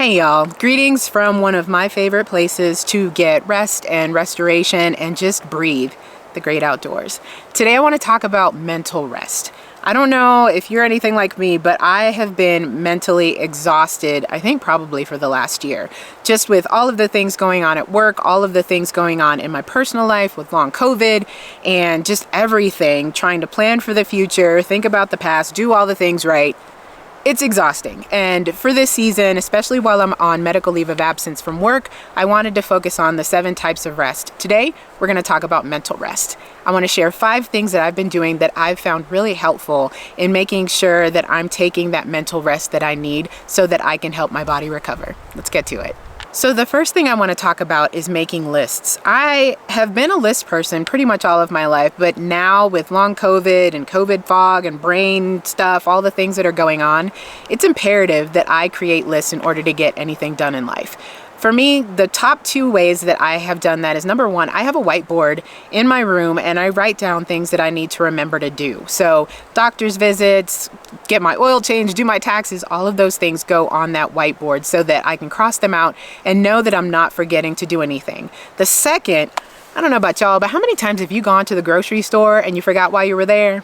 Hey y'all, greetings from one of my favorite places to get rest and restoration and just breathe, the great outdoors. Today I want to talk about mental rest. I don't know if you're anything like me, but I have been mentally exhausted, I think probably for the last year, just with all of the things going on at work, all of the things going on in my personal life with long COVID, and just everything, trying to plan for the future, think about the past, do all the things right. It's exhausting, and for this season, especially while I'm on medical leave of absence from work, I wanted to focus on the 7 types of rest. Today, we're going to talk about mental rest. I want to share 5 things that I've been doing that I've found really helpful in making sure that I'm taking that mental rest that I need so that I can help my body recover. Let's get to it. So the first thing I want to talk about is making lists. I have been a list person pretty much all of my life, but now with long COVID and COVID fog and brain stuff, all the things that are going on, it's imperative that I create lists in order to get anything done in life. For me, the top 2 ways that I have done that is, number 1, I have a whiteboard in my room and I write down things that I need to remember to do. So doctor's visits, get my oil changed, do my taxes, all of those things go on that whiteboard so that I can cross them out and know that I'm not forgetting to do anything. The second, I don't know about y'all, but how many times have you gone to the grocery store and you forgot why you were there?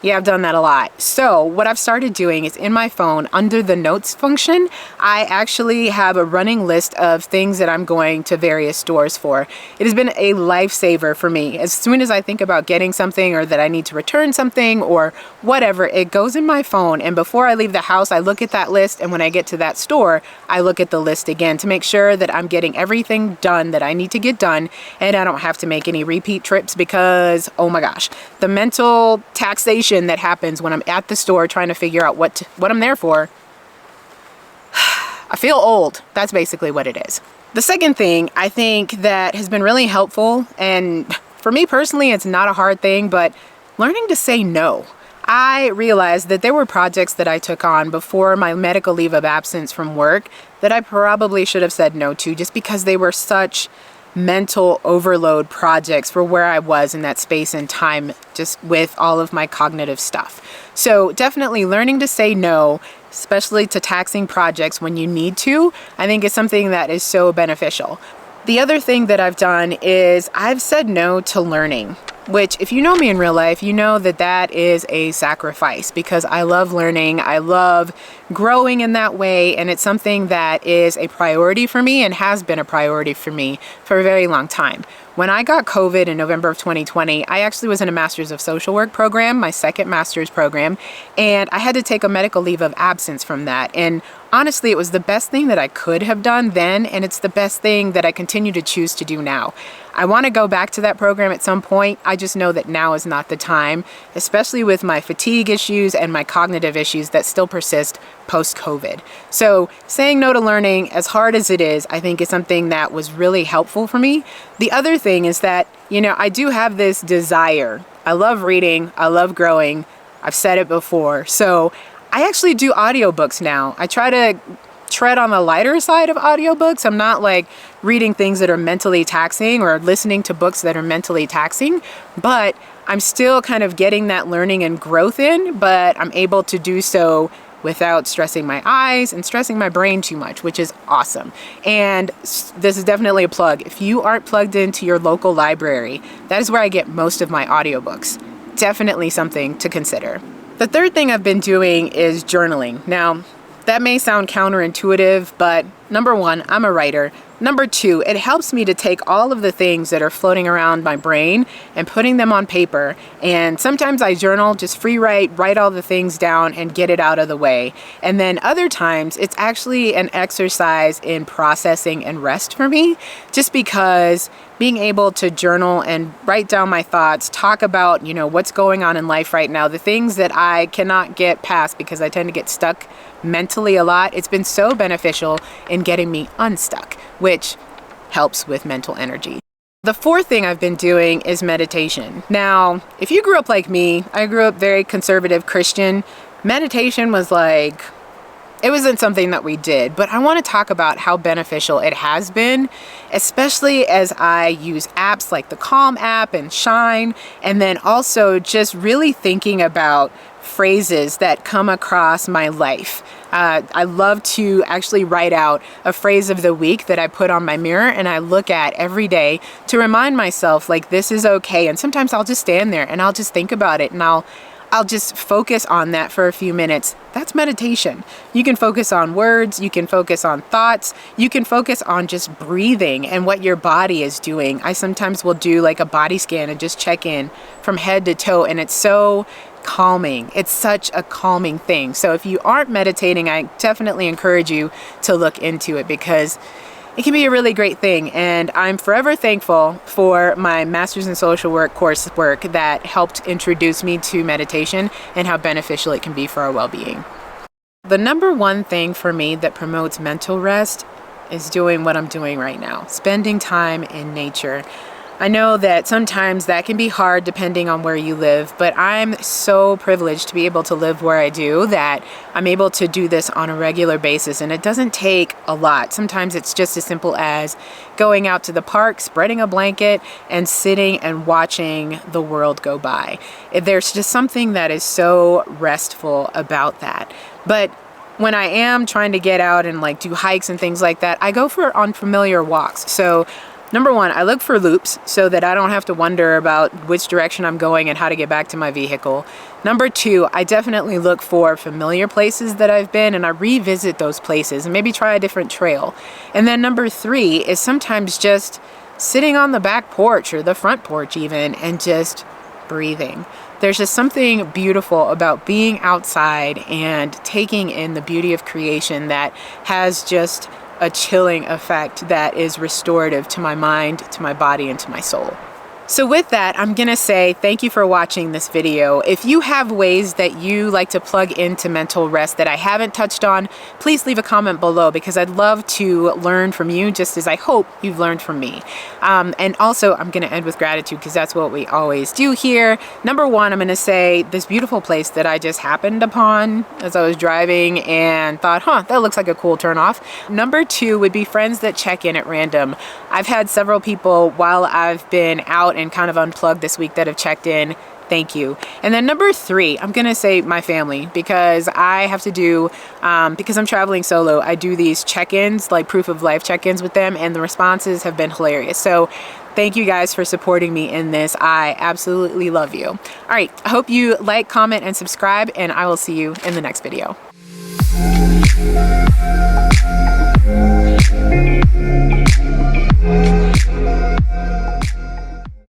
Yeah, I've done that a lot. So what I've started doing is in my phone, under the notes function, I actually have a running list of things that I'm going to various stores for. It has been a lifesaver for me. As soon as I think about getting something or that I need to return something or whatever, it goes in my phone. And before I leave the house, I look at that list. And when I get to that store, I look at the list again to make sure that I'm getting everything done that I need to get done. And I don't have to make any repeat trips because, oh my gosh, the mental taxation that happens when I'm at the store trying to figure out what I'm there for. I feel old. That's basically what it is. The second thing I think that has been really helpful, and for me personally, it's not a hard thing, but learning to say no. I realized that there were projects that I took on before my medical leave of absence from work that I probably should have said no to just because they were such mental overload projects for where I was in that space and time, just with all of my cognitive stuff. So definitely learning to say no, especially to taxing projects when you need to, I think is something that is so beneficial. The other thing that I've done is I've said no to learning, which if you know me in real life, you know that that is a sacrifice because I love learning. I love growing in that way. And it's something that is a priority for me and has been a priority for me for a very long time. When I got COVID in November of 2020, I actually was in a Master's of Social Work program, my second master's program, and I had to take a medical leave of absence from that. And honestly, it was the best thing that I could have done then, and it's the best thing that I continue to choose to do now. I want to go back to that program at some point. I just know that now is not the time, especially with my fatigue issues and my cognitive issues that still persist post-COVID. So saying no to learning, as hard as it is, I think is something that was really helpful for me. The other thing is that, I do have this desire. I love reading. I love growing. I've said it before. So I actually do audiobooks now. I try to tread on the lighter side of audiobooks. I'm not like reading things that are mentally taxing or listening to books that are mentally taxing, but I'm still kind of getting that learning and growth in, but I'm able to do so without stressing my eyes and stressing my brain too much, which is awesome. And this is definitely a plug. If you aren't plugged into your local library, that is where I get most of my audiobooks. Definitely something to consider. The third thing I've been doing is journaling. Now, that may sound counterintuitive, but number 1, I'm a writer. Number 2, it helps me to take all of the things that are floating around my brain and putting them on paper. And sometimes I journal, just free write all the things down and get it out of the way. And then other times it's actually an exercise in processing and rest for me, just because being able to journal and write down my thoughts, talk about, what's going on in life right now, the things that I cannot get past because I tend to get stuck mentally a lot. It's been so beneficial in getting me unstuck, which helps with mental energy. The fourth thing I've been doing is meditation. Now, if you grew up like me, I grew up very conservative Christian. Meditation was like, it wasn't something that we did, but I want to talk about how beneficial it has been, especially as I use apps like the Calm app and Shine, and then also just really thinking about phrases that come across my life. I love to actually write out a phrase of the week that I put on my mirror and I look at every day to remind myself, like, this is okay. And sometimes I'll just stand there and I'll just think about it, and I'll just focus on that for a few minutes. That's meditation. You can focus on words, you can focus on thoughts, you can focus on just breathing and what your body is doing. I sometimes will do like a body scan and just check in from head to toe, and it's so calming. It's such a calming thing. So if you aren't meditating, I definitely encourage you to look into it, because it can be a really great thing. And I'm forever thankful for my Master's in Social Work coursework that helped introduce me to meditation and how beneficial it can be for our well-being. The number one thing for me that promotes mental rest is doing what I'm doing right now, spending time in nature. I know that sometimes that can be hard depending on where you live, but I'm so privileged to be able to live where I do that I'm able to do this on a regular basis, and it doesn't take a lot. Sometimes it's just as simple as going out to the park, spreading a blanket, and sitting and watching the world go by. There's just something that is so restful about that. But when I am trying to get out and like do hikes and things like that, I go for unfamiliar walks. So number one, I look for loops so that I don't have to wonder about which direction I'm going and how to get back to my vehicle. Number two, I definitely look for familiar places that I've been and I revisit those places and maybe try a different trail. And then number three is sometimes just sitting on the back porch or the front porch even and just breathing. There's just something beautiful about being outside and taking in the beauty of creation that has just a chilling effect that is restorative to my mind, to my body, and to my soul. So with that, I'm gonna say thank you for watching this video. If you have ways that you like to plug into mental rest that I haven't touched on, please leave a comment below, because I'd love to learn from you just as I hope you've learned from me. And also, I'm gonna end with gratitude, because that's what we always do here. Number one, I'm gonna say this beautiful place that I just happened upon as I was driving and thought, that looks like a cool turnoff. Number two would be friends that check in at random. I've had several people while I've been out and kind of unplugged this week that have checked in. Thank you. And then number three, I'm gonna say my family, because I have to do, because I'm traveling solo, I do these check-ins, like proof of life check-ins with them, and the responses have been hilarious. So thank you guys for supporting me in this. I absolutely love you. All right, I hope you like, comment, and subscribe, and I will see you in the next video.